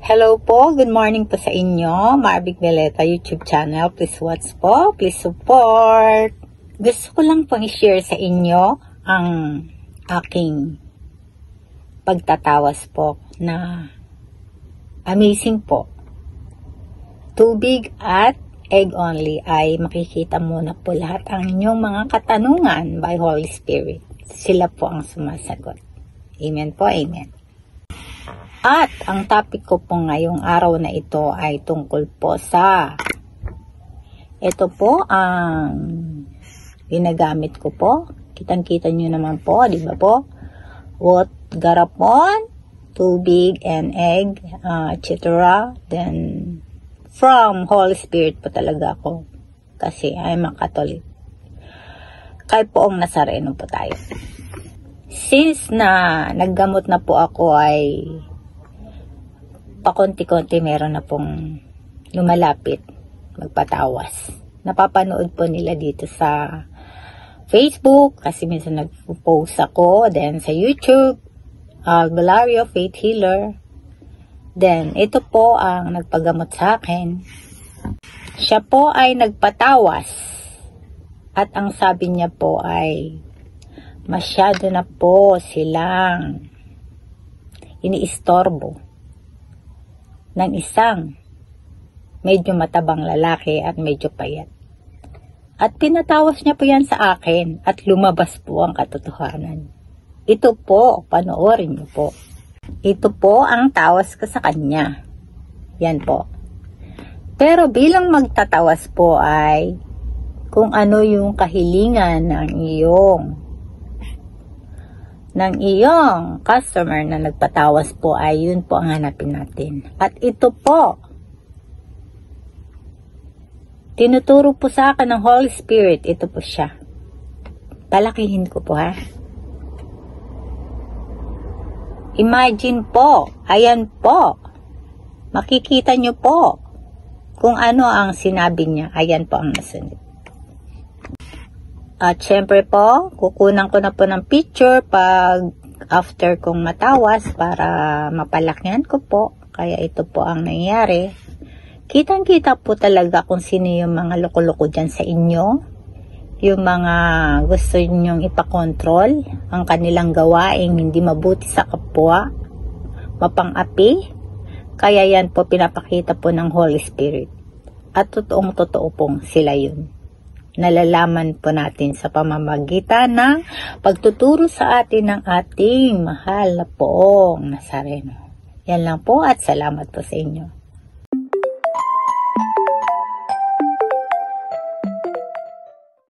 Hello po, good morning po sa inyo, Marvic Veleta YouTube channel. Please watch po, please support. Gusto ko lang pong i-share sa inyo ang aking pagtatawas po na amazing po. Tubig at egg only ay makikita muna po lahat ang inyong mga katanungan by Holy Spirit. Sila po ang sumasagot. Amen po, amen. At ang topic ko po ngayong araw na ito ay tungkol po sa ito po ang ginagamit ko po. Kitang-kita nyo naman po, di ba po? Garapon, tubig and egg, etc. Then from Holy Spirit po talaga ako. Kasi I'm a Catholic. Kaya poong Nazareno po tayo. Since na naggamot na po ako ay pakonti-konti meron na pong lumalapit magpatawas. Napapanood po nila dito sa Facebook kasi minsan nagpo-post ako, then sa YouTube, Valerio Faith Healer. Then ito po ang nagpagamot sa akin. Siya po ay nagpatawas at ang sabi niya po ay masyado na po silang iniistorbo ng isang medyo matabang lalaki at medyo payat. At pinatawas niya po yan sa akin at lumabas po ang katotohanan. Ito po, panoorin niyo po. Ito po ang tawas ko sa kanya. Yan po. Pero bilang magtatawas po ay kung ano yung kahilingan ng iyong customer na nagpatawas po ay yun po ang hanapin natin. At ito po, tinuturo po sa akin ng Holy Spirit, ito po siya. Palakihin ko po ha. Imagine po, ayan po, makikita nyo po kung ano ang sinabi niya, ayan po ang nasunod. At syempre po, kukunan ko na po ng picture pag after kong matawas para mapalakihan ko po. Kaya ito po ang nangyari. Kitang-kita po talaga kung sino yung mga loko-loko dyan sa inyo. Yung mga gusto nyong ipakontrol ang kanilang gawaing hindi mabuti sa kapwa. Mapang-api. Kaya yan po pinapakita po ng Holy Spirit. At totoong-totoo pong sila yun. Nalalaman po natin sa pamamagitan ng pagtuturo sa atin ng ating mahal na poong Nazareno. Yan lang po at salamat po sa inyo.